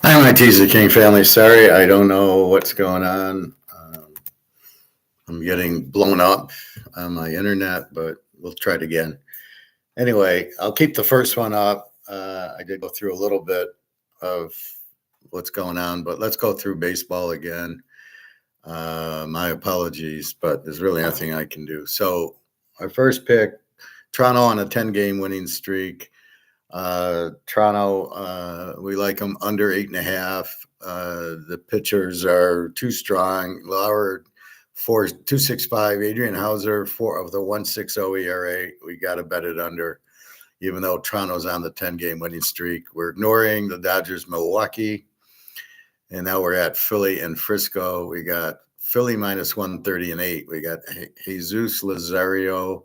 Hi, my Teaserking family. Sorry, I don't know what's going on. I'm getting blown up on my internet, but we'll try it again. Anyway, I'll keep the first one up. I did go through a little bit of what's going on, but let's go through baseball again. My apologies, but there's really nothing I can do. So, our first pick, Toronto on a 10-game winning streak. Toronto, we like them under 8.5. The pitchers are too strong. Lauer, 2.65. Adrian Hauser, 4 of the 1.60 ERA. We got to bet it under, even though Toronto's on the 10-game winning streak. We're ignoring the Dodgers, Milwaukee. And now we're at Philly and Frisco. We got Philly minus 130 and 8. We got Jesus Lazario,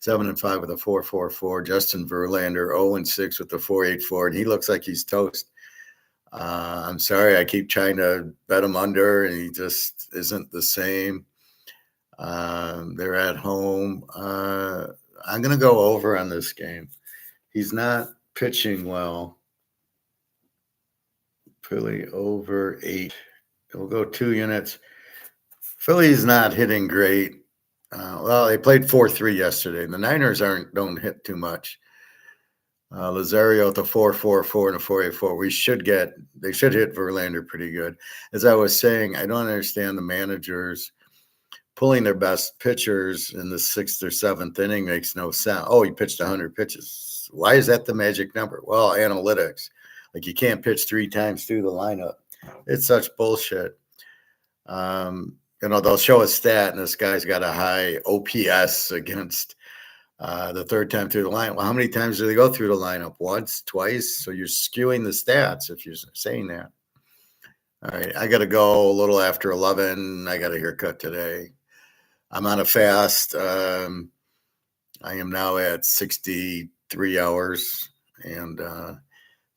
7-5 with a 4.44. Justin Verlander, 0-6 with the 4.84. And he looks like he's toast. I'm sorry, I keep trying to bet him under, and he just isn't the same. They're at home. I'm going to go over on this game. He's not pitching well. Philly over 8. We'll go 2 units. Philly's not hitting great. Well, they played 4-3 yesterday. The Niners don't hit too much. Lazario with a 4.44 and a 4.84. They should hit Verlander pretty good. As I was saying, I don't understand the managers pulling their best pitchers in the 6th or 7th inning makes no sense. Oh, he pitched 100 pitches. Why is that the magic number? Well, analytics. Like, you can't pitch 3 times through the lineup. It's such bullshit. They'll show a stat, and this guy's got a high OPS against the 3rd time through the lineup. Well, how many times do they go through the lineup? Once, twice? So you're skewing the stats if you're saying that. All right, I got to go a little after 11. I got a haircut today. I'm on a fast. I am now at 63 hours, and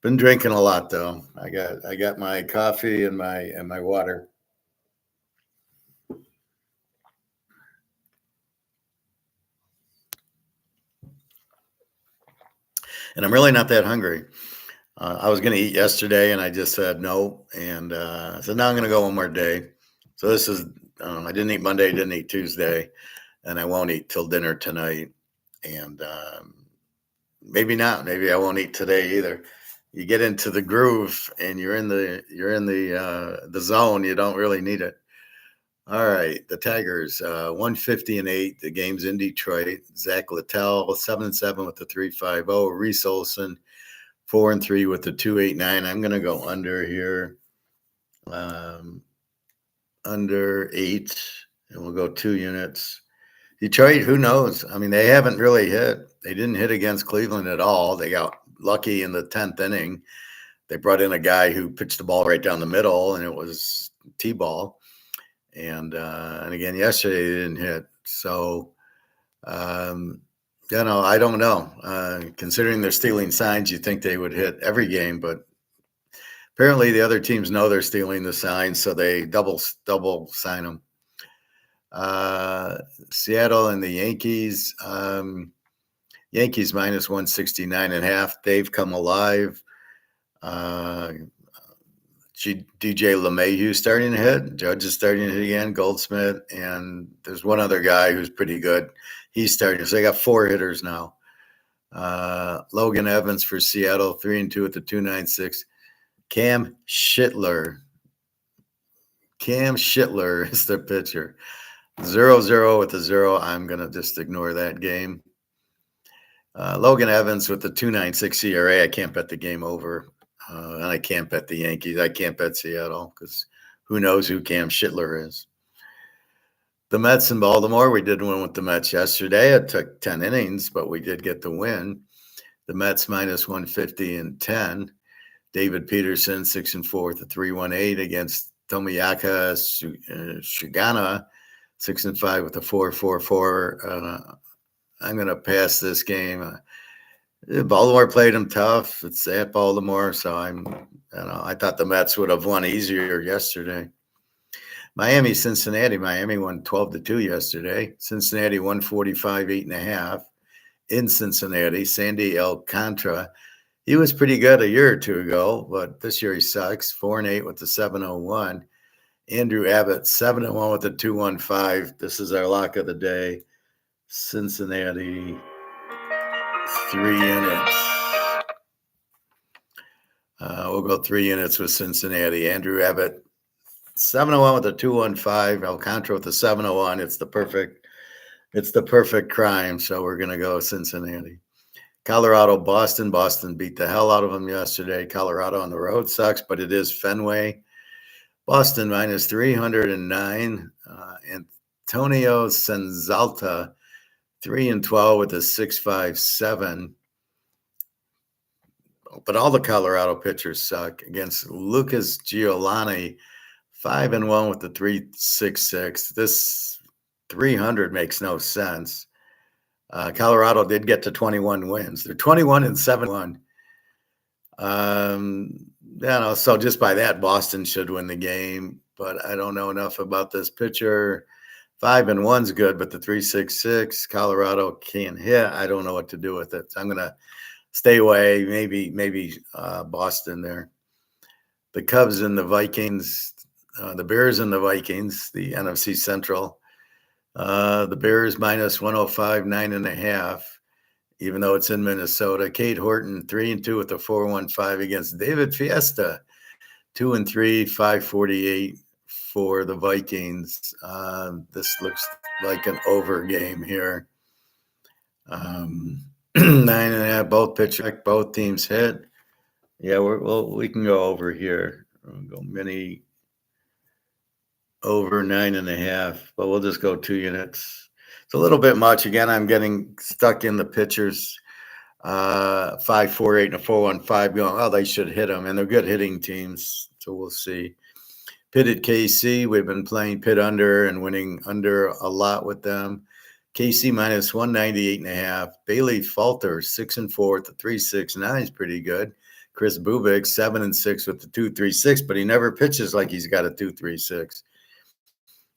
been drinking a lot though. I got my coffee and my water. And I'm really not that hungry. I was going to eat yesterday, and I just said no. And so now I'm going to go one more day. So this is, I didn't eat Monday, didn't eat Tuesday, and I won't eat till dinner tonight. And maybe not. Maybe I won't eat today either. You get into the groove, and you're in the zone. You don't really need it. All right, the Tigers, 150 and 8. The game's in Detroit. Zach Littell, 7-7 with the 3.50. Reese Olson, 4-3 with the 2.89. I'm going to go under here, under 8, and we'll go 2 units. Detroit, who knows? I mean, they haven't really hit. They didn't hit against Cleveland at all. They got lucky in the 10th inning. They brought in a guy who pitched the ball right down the middle, and it was T-ball. And again, yesterday they didn't hit. So, I don't know. Considering they're stealing signs, you think they would hit every game, but apparently the other teams know they're stealing the signs, so they double sign them. Seattle and the Yankees. Yankees minus 169.5. They've come alive. DJ LeMahieu starting to hit. Judge is starting to hit again. Goldsmith, and there's one other guy who's pretty good. He's starting. So they got 4 hitters now. Logan Evans for Seattle, 3-2 at the 2.96. Cam Schittler is the pitcher. 0-0 with the 0. I'm gonna just ignore that game. Logan Evans with the 2.96 ERA. I can't bet the game over. And I can't bet the Yankees. I can't bet Seattle because who knows who Cam Schittler is. The Mets in Baltimore, we did win with the Mets yesterday. It took 10 innings, but we did get the win. The Mets minus 150 and 10. David Peterson, 6-4 with the 3.18 against Tomoyaka Sugana, 6-5 with the 4.44. I'm going to pass this game. Baltimore played them tough. It's at Baltimore, so I thought the Mets would have won easier yesterday. Miami, Cincinnati. Miami won 12-2 yesterday. Cincinnati 145, 8.5 in Cincinnati. Sandy Alcantara He was pretty good a year or two ago, but this year he sucks. 4-8 with the 701. Andrew Abbott, 7-1 with the 215. This is our lock of the day. Cincinnati, 3 units. We'll go 3 units with Cincinnati. Andrew Abbott, 7-1 with a 215. Alcantara with the 701. It's the perfect crime. So we're gonna go Cincinnati. Colorado, Boston. Boston beat the hell out of them yesterday. Colorado on the road sucks, but it is Fenway. Boston minus 309. Antonio Senzalta, 3-12 with a 6.57. But all the Colorado pitchers suck. Against Lucas Giolani, 5-1 with the 3.66. This 300 makes no sense. Colorado did get to 21 wins. They're 21-7. So just by that, Boston should win the game. But I don't know enough about this pitcher. 5-1's good, but the 3.66, Colorado can't hit. I don't know what to do with it. So I'm gonna stay away. Maybe Boston there. The Cubs and the Vikings, the Bears and the Vikings, the NFC Central. The Bears minus 105, 9.5, even though it's in Minnesota. Kate Horton, 3-2 with the 4.15 against David Fiesta, 2-3, 5.48 for the Vikings. This looks like an over game here. 9.5, both pitcher, both teams hit. Yeah, we can go over here. We'll go mini over 9.5, but we'll just go 2 units. It's a little bit much. Again, I'm getting stuck in the pitchers. 5.48 and a 4.15 going, oh, they should hit them, and they're good hitting teams, so we'll see. Pitt at KC, we've been playing Pitt under and winning under a lot with them. KC minus 198.5. Bailey Falter, 6-4 with the 3.69 is pretty good. Chris Bubik, 7-6 with the 2.36, but he never pitches like he's got a 2.36.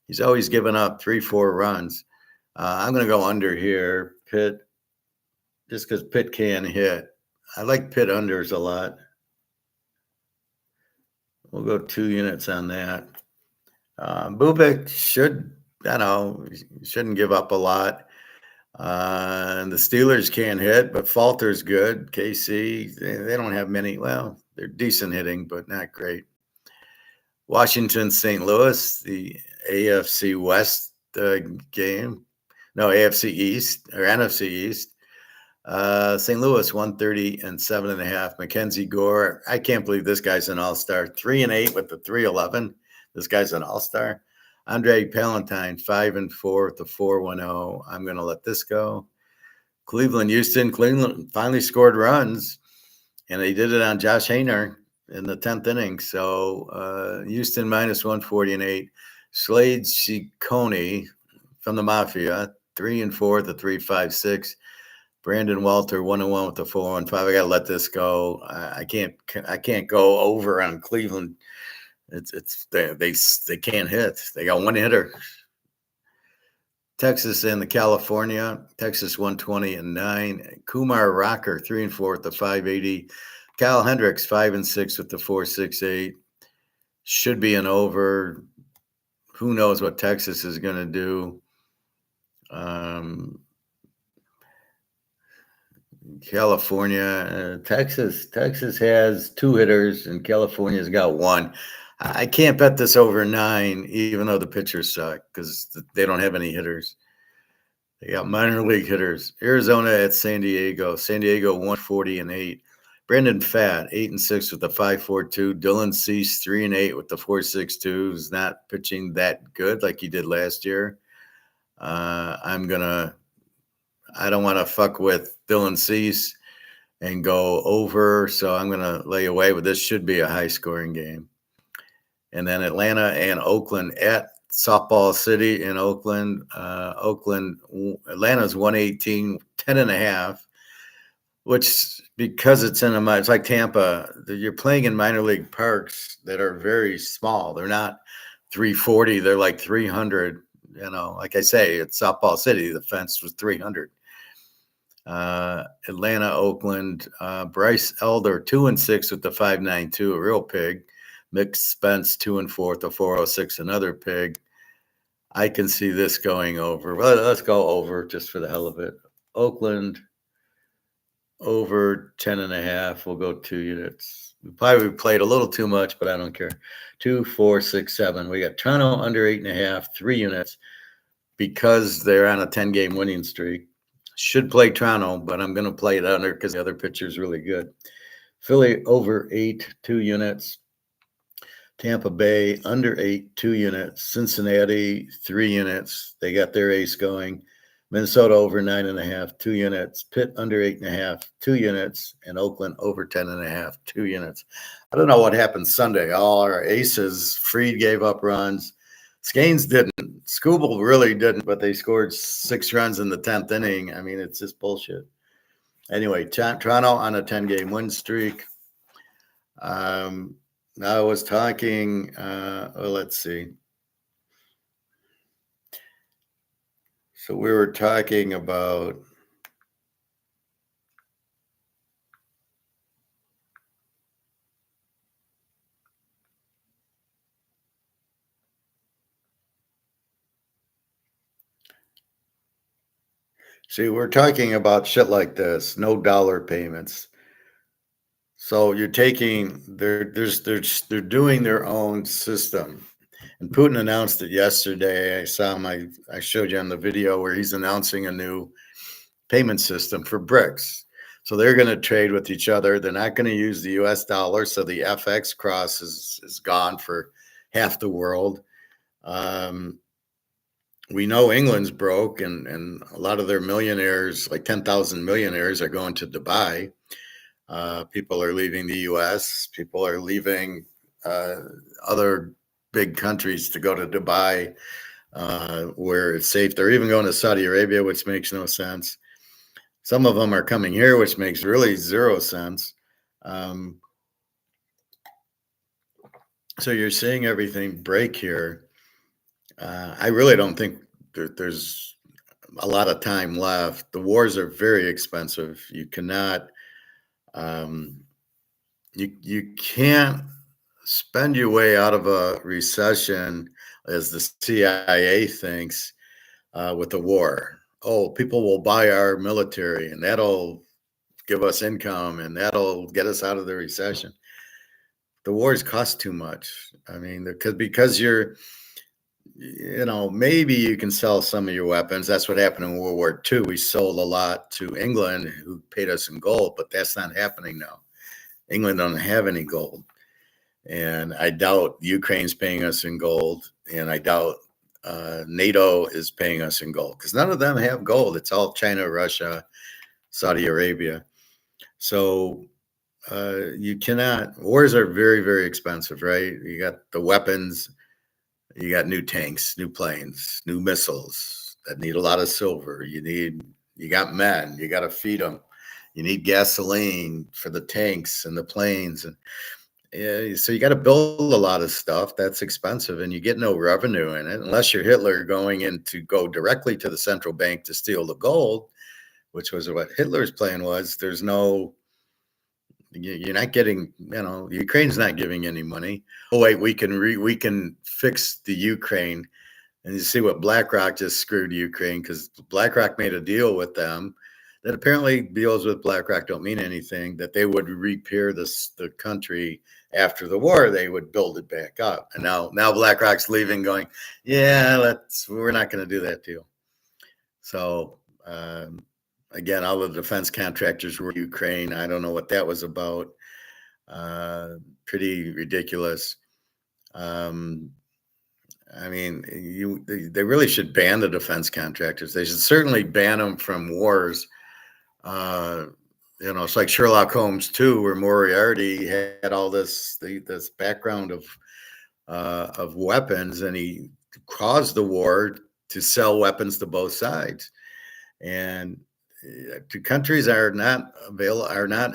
He's always given up 3-4 runs. I'm going to go under here, Pitt, just because Pitt can hit. I like Pitt unders a lot. We'll go 2 units on that. Bubik shouldn't give up a lot. And the Steelers can hit, but Falter's good. KC, they don't have many. Well, they're decent hitting, but not great. Washington, St. Louis, the AFC West game. No, AFC East or NFC East. St. Louis 130-7.5. Mackenzie Gore. I can't believe this guy's an all-star. 3-8 with the 3.11. This guy's an all-star. Andre Palentine 5-4 with the 4.10. I'm going to let this go. Cleveland, Houston. Cleveland finally scored runs, and they did it on Josh Hainer in the 10th inning. So Houston minus 140.8. Slade Ciccone from the Mafia 3-4 with the 3.56. Brandon Walter 1-1 with the 4.15. I got to let this go. I can't go over on Cleveland. They can't hit. They got one hitter. Texas and the California. Texas 120-9. Kumar Rocker 3-4 with the 5.80. Kyle Hendricks 5-6 with the 4.68. Should be an over. Who knows what Texas is going to do? California, Texas has 2 hitters, and California's got 1. I can't bet this over 9, even though the pitchers suck, because they don't have any hitters. They got minor league hitters. Arizona at San Diego. San Diego 140-8. Brandon Pfaadt 8-6 with the 5.42. Dylan Cease 3-8 with the 4.62. Who's not pitching that good like he did last year. I don't want to fuck with Dylan Cease and go over, so I'm going to lay away, but this should be a high-scoring game. And then Atlanta and Oakland at Softball City in Oakland. Atlanta's 118, 10.5, which because it's it's like Tampa, you're playing in minor league parks that are very small. They're not 340, they're like 300. Like I say, it's Softball City, the fence was 300. Atlanta, Oakland, Bryce Elder 2-6 with the 5.92, a real pig. Mick Spence 2-4 with the 4.06, another pig. I can see this going over. Well, let's go over just for the hell of it. Oakland over 10.5. We'll go 2 units. We probably played a little too much, but I don't care. 2, 4, 6, 7. We got Toronto under 8.5, 3 units because they're on a 10-game winning streak. Should play Toronto, but I'm going to play it under because the other pitcher is really good. Philly over 8, 2 units. Tampa Bay under 8, 2 units. Cincinnati, 3 units. They got their ace going. Minnesota over 9.5, 2 units. Pitt under 8.5, 2 units. And Oakland over 10.5, 2 units. I don't know what happened Sunday. All our aces, Fried gave up runs. Scanes didn't. Skubal really didn't, but they scored 6 runs in the 10th inning. I mean, it's just bullshit. Anyway, Toronto on a 10-game win streak. I was talking, let's see. So we were talking about we're talking about shit like this, no dollar payments. So you're taking they're doing their own system. And Putin announced it yesterday. I showed you on the video where he's announcing a new payment system for BRICS. So they're going to trade with each other. They're not going to use the US dollar. So the FX cross is gone for half the world. We know England's broke, and a lot of their millionaires, like 10,000 millionaires, are going to Dubai. People are leaving the US. People are leaving other big countries to go to Dubai, where it's safe. They're even going to Saudi Arabia, which makes no sense. Some of them are coming here, which makes really zero sense. So you're seeing everything break here. I really don't think there's a lot of time left. The wars are very expensive. You cannot, you can't spend your way out of a recession, as the CIA thinks, with a war. Oh, people will buy our military, and that'll give us income, and that'll get us out of the recession. The wars cost too much. I mean, because you're, maybe you can sell some of your weapons. That's what happened in World War II. We sold a lot to England, who paid us in gold, but that's not happening now. England doesn't have any gold. And I doubt Ukraine's paying us in gold. And I doubt NATO is paying us in gold, because none of them have gold. It's all China, Russia, Saudi Arabia. So you cannot, wars are very, very expensive, right? You got the weapons, you got new tanks, new planes, new missiles that need a lot of silver. You got men, you got to feed them. You need gasoline for the tanks and the planes. And so you got to build a lot of stuff that's expensive, and you get no revenue in it unless you're Hitler going in to go directly to the central bank to steal the gold, which was what Hitler's plan was. There's no, you're not getting, Ukraine's not giving any money. Oh wait, we can fix the Ukraine. And you see what BlackRock just screwed Ukraine, because BlackRock made a deal with them that apparently deals with BlackRock don't mean anything, that they would repair the country after the war. They would build it back up. And now BlackRock's leaving, going, yeah, we're not going to do that deal. So again, all the defense contractors were Ukraine. I don't know what that was about. Pretty ridiculous. I mean, they really should ban the defense contractors. They should certainly ban them from wars. It's like Sherlock Holmes too, where Moriarty had all this background of weapons, and he caused the war to sell weapons to both sides. And countries are not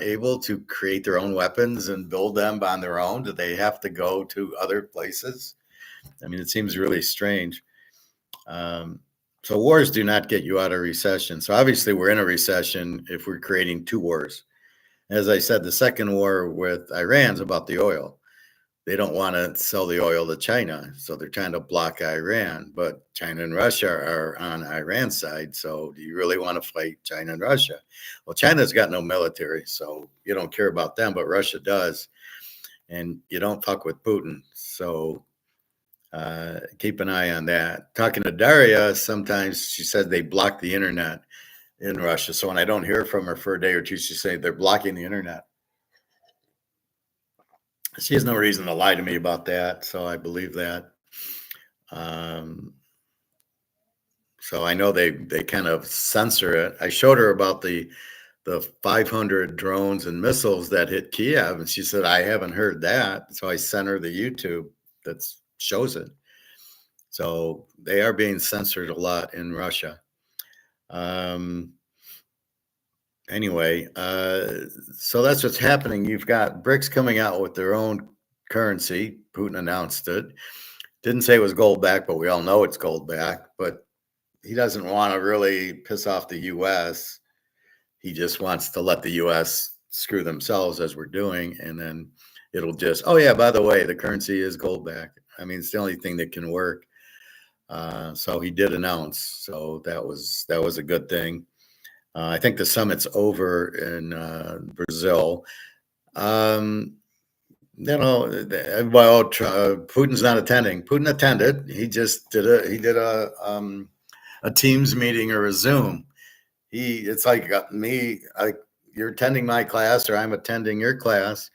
able to create their own weapons and build them on their own. Do they have to go to other places? I mean, it seems really strange. So wars do not get you out of recession. So obviously we're in a recession if we're creating two wars. As I said, the second war with Iran's about the oil. They don't want to sell the oil to China, so they're trying to block Iran. But China and Russia are on Iran's side. So do you really want to fight China and Russia? Well, China's got no military, so you don't care about them, but Russia does. And you don't fuck with Putin. So keep an eye on that. Talking to Daria, sometimes she said they block the internet in Russia. So when I don't hear from her for a day or two, she say they're blocking the internet. She has no reason to lie to me about that, so I believe that. Um, so I know they kind of censor it. I showed her about the 500 drones and missiles that hit Kiev, and she said I haven't heard that. So I sent her the YouTube that shows it. So they are being censored a lot in Russia. Anyway, so that's what's happening. You've got BRICS coming out with their own currency. Putin announced it. Didn't say it was gold back, but we all know it's gold back. But he doesn't want to really piss off the U.S. He just wants to let the U.S. screw themselves as we're doing. And then it'll just, oh, yeah, by the way, the currency is gold back. I mean, it's the only thing that can work. So he did announce. So that was a good thing. I think the summit's over in Brazil. Putin's not attending. Putin attended. He just did a Teams meeting or a Zoom. It's like me. You're attending my class, or I'm attending your class.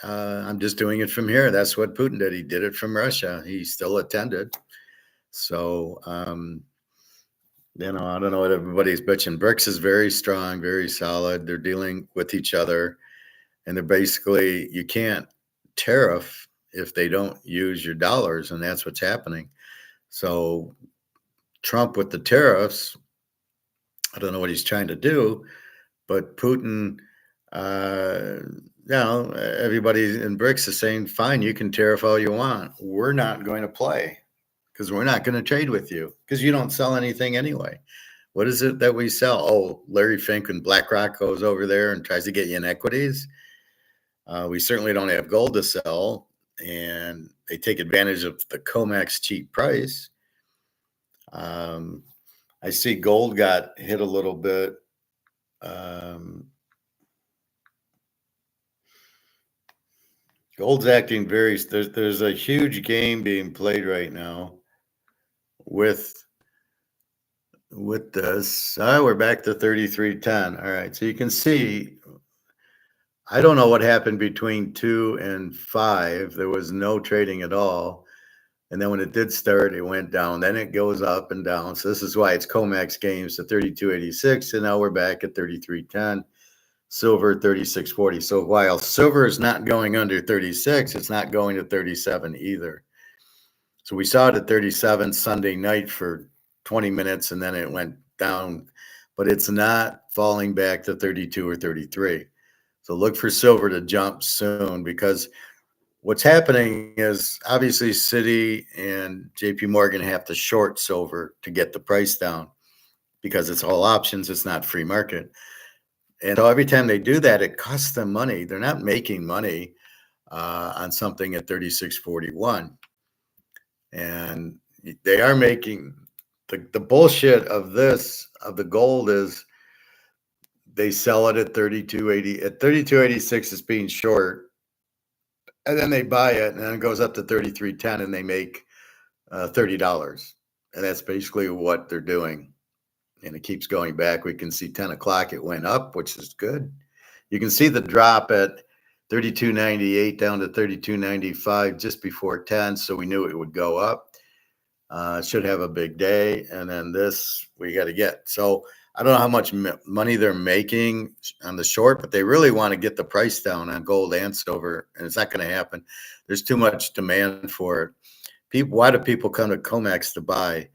I'm just doing it from here. That's what Putin did. He did it from Russia. He still attended. So. I don't know what everybody's bitching. BRICS is very strong, very solid. They're dealing with each other. And they're basically, you can't tariff if they don't use your dollars. And that's what's happening. So Trump with the tariffs, I don't know what he's trying to do. But Putin, everybody in BRICS is saying, fine, you can tariff all you want. We're not going to play. Because we're not going to trade with you because you don't sell anything anyway. What is it that we sell? Oh, Larry Fink and BlackRock goes over there and tries to get you in equities. We certainly don't have gold to sell, and they take advantage of the comex cheap price. I see gold got hit a little bit. Gold's acting there's a huge game being played right now with this. We're back to 33.10. All right. So you can see, I don't know what happened between 2 and 5. There was no trading at all. And then when it did start, it went down. Then it goes up and down. So this is why it's COMEX games to 32.86. And now we're back at 33.10. Silver 36.40. So while silver is not going under 36, it's not going to 37 either. So we saw it at 37 Sunday night for 20 minutes, and then it went down, but it's not falling back to 32 or 33. So look for silver to jump soon, because what's happening is obviously Citi and JP Morgan have to short silver to get the price down because it's all options. It's not free market. And so every time they do that, it costs them money. They're not making money on something at 36.41. And they are making the bullshit of the gold is they sell it at 32.80. At 32.86 it's being short, and then they buy it, and then it goes up to 33.10, and they make $30. And that's basically what they're doing. And it keeps going back. We can see 10 o'clock it went up, which is good. You can see the drop at 32.98 down to 32.95 just before 10, so we knew it would go up. Should have a big day, and then this we got to get. So I don't know how much money they're making on the short, but they really want to get the price down on gold and silver, and it's not going to happen. There's too much demand for it. Why do people come to COMEX to buy?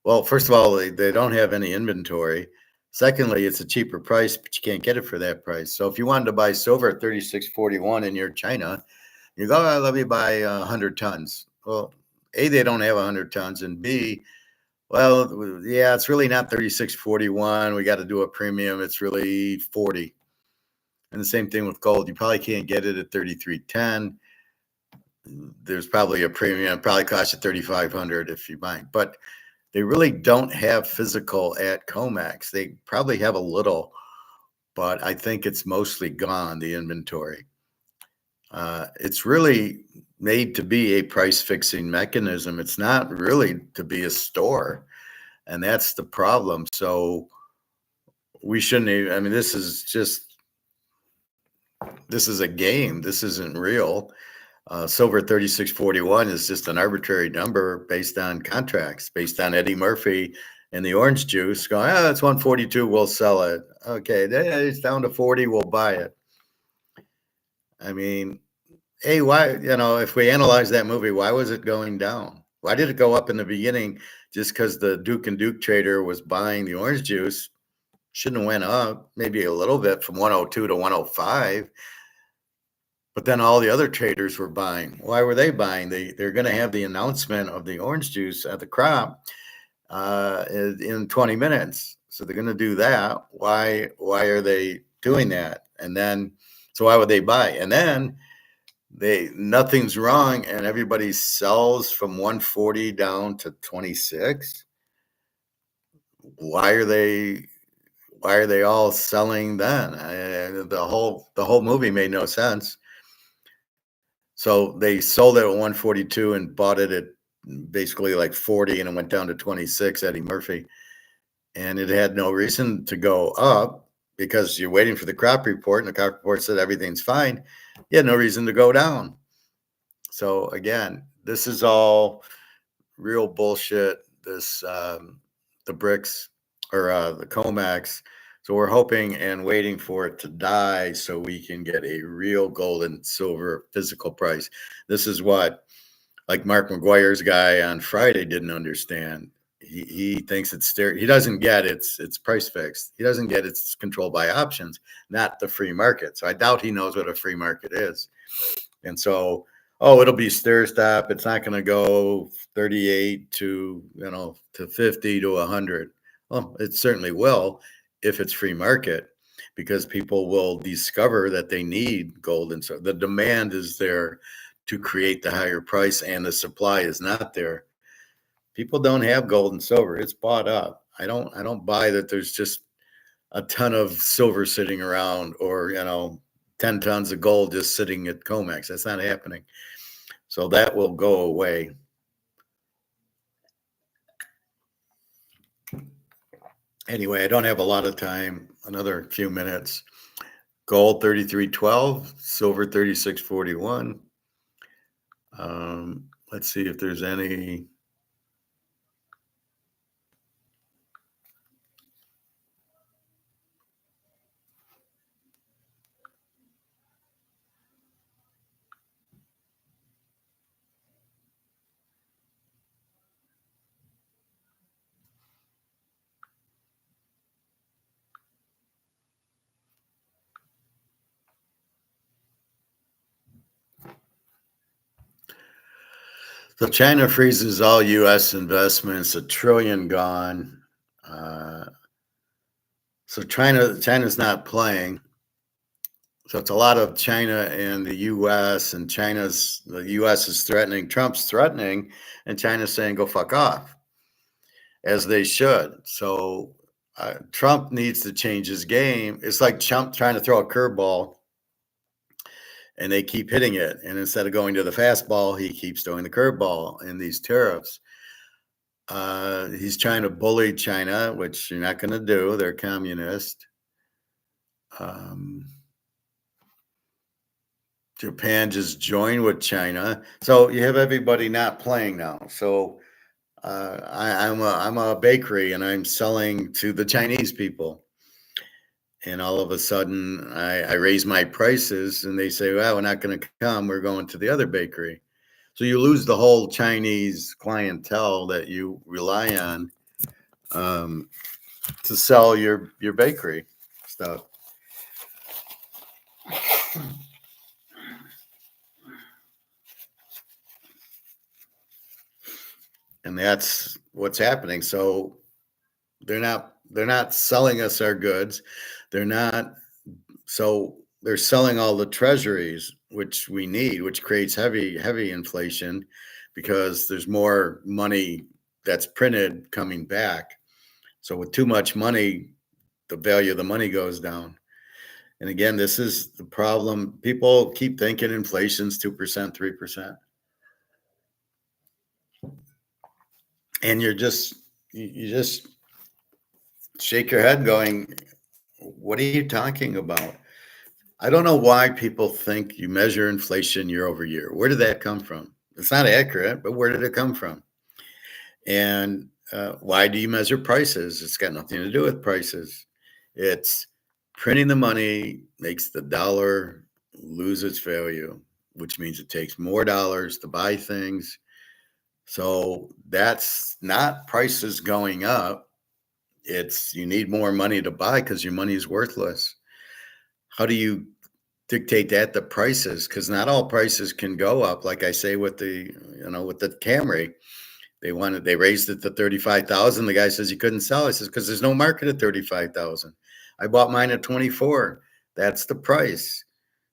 Well, first of all, they don't have any inventory. Secondly, it's a cheaper price, but you can't get it for that price. So if you wanted to buy silver at 36.41 and you're China, you go, let me buy 100 tons. Well, A, they don't have 100 tons, and B, Well, yeah, it's really not 36.41. We got to do a premium. It's really 40. And the same thing with gold. You probably can't get it at 33.10. There's probably a premium. It probably costs you 3,500 if you buy. But they really don't have physical at Comex. They probably have a little, but I think it's mostly gone, the inventory. It's really made to be a price fixing mechanism. It's not really to be a store. And that's the problem. So we shouldn't even, I mean, this is a game. This isn't real. Silver 36.41 is just an arbitrary number based on contracts, based on Eddie Murphy and the orange juice going, oh, it's 142, we'll sell it. Okay, it's down to 40, we'll buy it. I mean, hey, why, if we analyze that movie, why was it going down? Why did it go up in the beginning? Just because the Duke and Duke trader was buying the orange juice? Shouldn't have went up, maybe a little bit from 102 to 105. But then all the other traders were buying. Why were they buying? They're going to have the announcement of the orange juice at the crop in 20 minutes. So they're going to do that. Why are they doing that? And then, so why would they buy? And then nothing's wrong, and everybody sells from 140 down to 26. Why are they all selling then? The whole movie made no sense. So they sold it at 142 and bought it at basically like 40, and it went down to 26, Eddie Murphy. And it had no reason to go up because you're waiting for the crop report, and the crop report said everything's fine. You had no reason to go down. So again, this is all real bullshit. This the bricks or the Comex. So we're hoping and waiting for it to die so we can get a real gold and silver physical price. This is what, like Mark McGuire's guy on Friday didn't understand. He thinks he doesn't get it's price fixed. He doesn't get it's controlled by options, not the free market. So I doubt he knows what a free market is. And so, it'll be stair stop. It's not going to go 38 to, to 50 to 100. Well, it certainly will if it's free market, because people will discover that they need gold. And so the demand is there to create the higher price, and the supply is not there. People don't have gold and silver. It's bought up. I don't buy that there's just a ton of silver sitting around, or 10 tons of gold just sitting at Comex. That's not happening. So that will go away. Anyway, I don't have a lot of time. Another few minutes. Gold 33.12, silver 36.41. Let's see if there's any. So China freezes all U.S. investments, $1 trillion gone. So China's not playing. So it's a lot of China and the U.S. and the U.S. is threatening, Trump's threatening, and China's saying go fuck off, as they should. So Trump needs to change his game. It's like Trump trying to throw a curveball, and they keep hitting it. And instead of going to the fastball, he keeps throwing the curveball in these tariffs. He's trying to bully China, which you're not going to do. They're communist. Japan just joined with China. So you have everybody not playing now. So I'm a bakery, and I'm selling to the Chinese people. And all of a sudden, I raise my prices, and they say, well, we're not going to come. We're going to the other bakery. So you lose the whole Chinese clientele that you rely on to sell your bakery stuff. And that's what's happening. So they're not selling us our goods. They're not so they're selling all the treasuries, which we need, which creates heavy inflation because there's more money that's printed coming back. So with too much money, the value of the money goes down. And again, this is the problem. People keep thinking inflation's 2%, 3%. And you just shake your head going, what are you talking about? I don't know why people think you measure inflation year over year. Where did that come from? It's not accurate, but where did it come from? And why do you measure prices? It's got nothing to do with prices. It's printing the money makes the dollar lose its value, which means it takes more dollars to buy things. So that's not prices going up. It's you need more money to buy because your money is worthless. How do you dictate that the prices? Because not all prices can go up. Like I say with with the Camry, they raised it to 35,000. The guy says you couldn't sell. I says because there's no market at 35,000. I bought mine at 24. That's the price.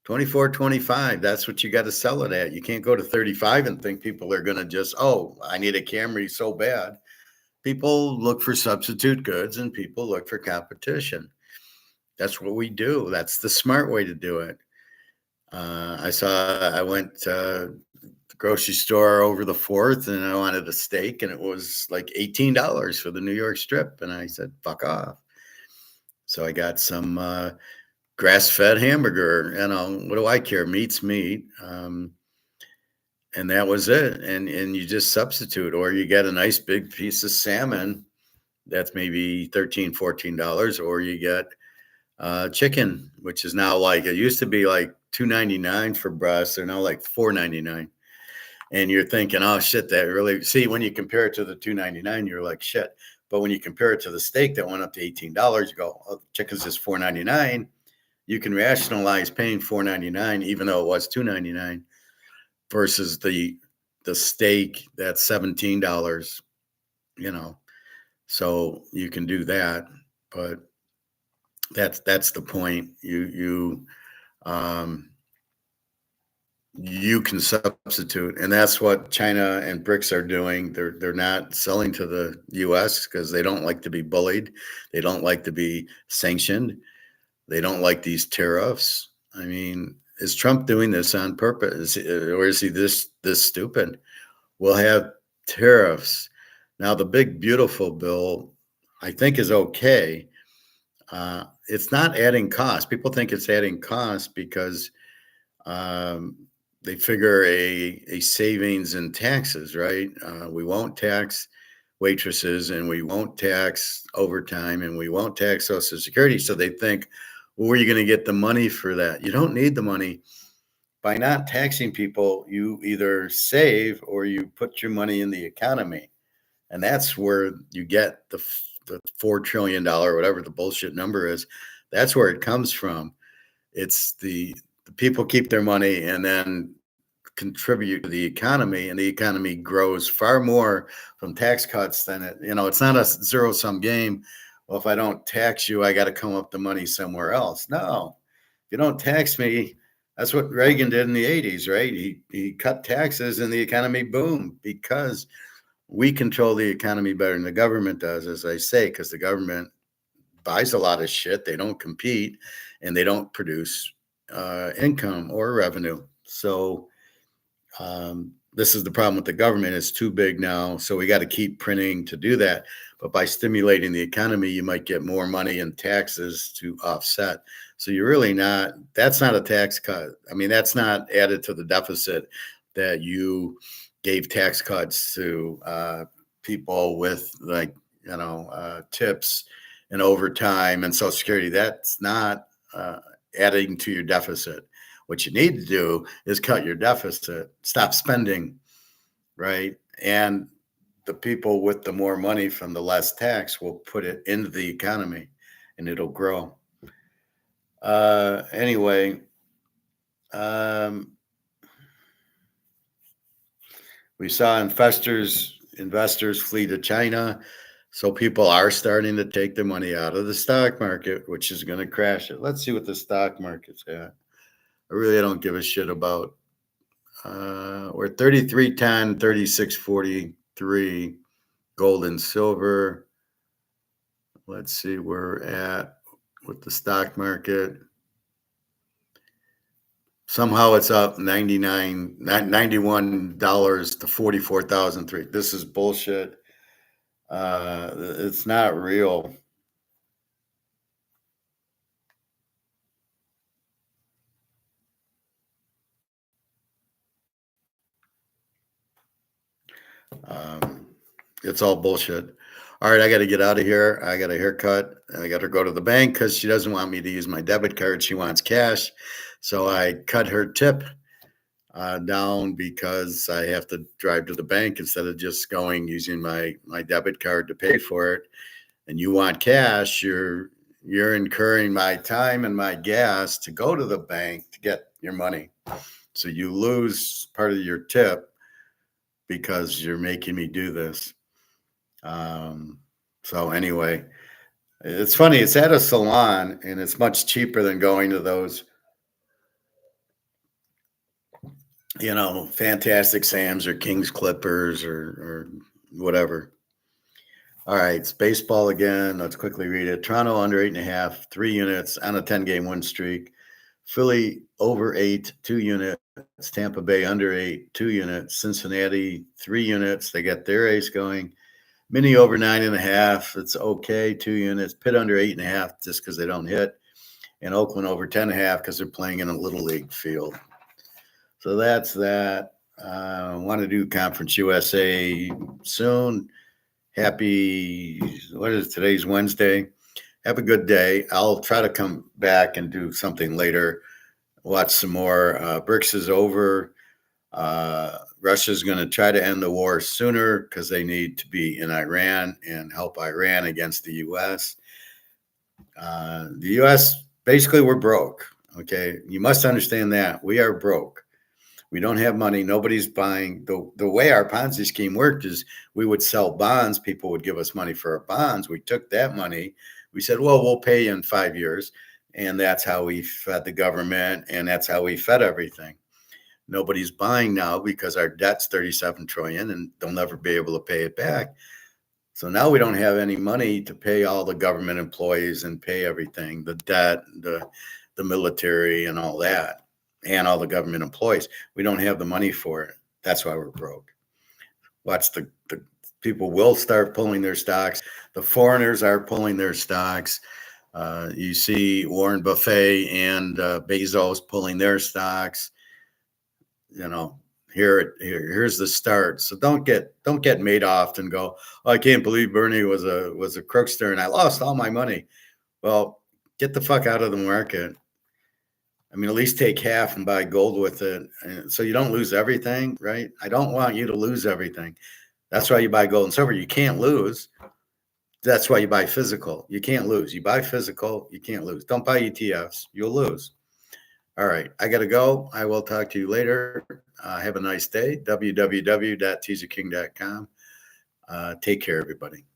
24, 25. That's what you got to sell it at. You can't go to 35 and think people are going to just, oh, I need a Camry so bad. People look for substitute goods and people look for competition. That's what we do. That's the smart way to do it. I went to the grocery store over the 4th and I wanted a steak and it was like $18 for the New York strip. And I said, fuck off. So I got some grass-fed hamburger. What do I care? Meat's meat. And that was it. And you just substitute, or you get a nice big piece of salmon that's maybe $13, $14, or you get chicken, which is now like, it used to be like $2.99 for breasts. They're now like $4.99. And you're thinking, oh shit, that really, see, when you compare it to the $2.99, you're like, shit. But when you compare it to the steak that went up to $18, you go, oh, chicken's just $4.99. You can rationalize paying $4.99, even though it was $2.99, versus the steak that's $17, So you can do that, but that's the point. You can substitute, and that's what China and BRICS are doing. They're not selling to the U.S. because they don't like to be bullied. They don't like to be sanctioned. They don't like these tariffs. I mean, is Trump doing this on purpose, or is he this stupid? We'll have tariffs. Now, the big beautiful bill, I think, is okay. It's not adding cost. People think it's adding cost because they figure a savings in taxes, right? We won't tax waitresses and we won't tax overtime and we won't tax Social Security. So they think, well, where are you going to get the money for that? You don't need the money. By not taxing people, you either save or you put your money in the economy. And that's where you get the $4 trillion, whatever the bullshit number is. That's where it comes from. It's the people keep their money and then contribute to the economy, and the economy grows far more from tax cuts than it's not a zero sum game. Well, if I don't tax you, I got to come up the money somewhere else. No, if you don't tax me, that's what Reagan did in the 80s, right? He cut taxes and the economy boomed because we control the economy better than the government does, as I say, because the government buys a lot of shit. They don't compete and they don't produce income or revenue. So this is the problem with the government. It's too big now. So we got to keep printing to do that. But by stimulating the economy, you might get more money in taxes to offset. So you're really not, that's not a tax cut. I mean, that's not added to the deficit that you gave tax cuts to people with tips and overtime and Social Security. That's not adding to your deficit. What you need to do is cut your deficit, stop spending, right? And the people with the more money from the less tax will put it into the economy and it'll grow. Anyway, we saw investors investors flee to China. So people are starting to take their money out of the stock market, which is going to crash it. Let's see what the stock market's at. I really don't give a shit about. We're 33.10, 36.43, gold and silver. Let's see where we're at with the stock market. Somehow it's up $91 to 44,003. This is bullshit. It's not real. It's all bullshit. All right, I got to get out of here. I got a haircut. I got to go to the bank because she doesn't want me to use my debit card. She wants cash. So I cut her tip down because I have to drive to the bank instead of just going using my debit card to pay for it. And you want cash, you're incurring my time and my gas to go to the bank to get your money. So you lose part of your tip because you're making me do this. So anyway, it's funny. It's at a salon and it's much cheaper than going to those, Fantastic Sam's or King's Clippers or whatever. All right, it's baseball again. Let's quickly read it. Toronto under 8.5, 3 units on a 10-game win streak. Philly over 8, 2 units. Tampa Bay under 8, 2 units. Cincinnati 3 units. They got their ace going. Mini over 9.5. It's okay, 2 units. Pitt under 8.5 just because they don't hit. And Oakland over 10.5 because they're playing in a little league field. So that's that. I want to do Conference USA soon. Happy, what is it? Today's Wednesday. Have a good day. I'll try to come back and do something later. Watch some more. BRICS is over. Russia's going to try to end the war sooner because they need to be in Iran and help Iran against the U.S. The U.S., basically, we're broke. Okay. You must understand that. We are broke. We don't have money. Nobody's buying. The way our Ponzi scheme worked is we would sell bonds. People would give us money for our bonds. We took that money. We said, well, we'll pay you in 5 years. And that's how we fed the government. And that's how we fed everything. Nobody's buying now because our debt's 37 trillion and they'll never be able to pay it back. So now we don't have any money to pay all the government employees and pay everything, the debt, the military and all that. And all the government employees. We don't have the money for it. That's why we're broke. Watch the people will start pulling their stocks. The foreigners are pulling their stocks. You see Warren Buffett and Bezos pulling their stocks. Here's the start. So don't get Madoff and go, oh, I can't believe Bernie was a crookster and I lost all my money. Well, get the fuck out of the market. I mean, at least take half and buy gold with it. So you don't lose everything, right? I don't want you to lose everything. That's why you buy gold and silver. You can't lose. That's why you buy physical. You can't lose. You buy physical, you can't lose. Don't buy ETFs. You'll lose. All right. I got to go. I will talk to you later. Have a nice day. www.teaserking.com. Take care, everybody.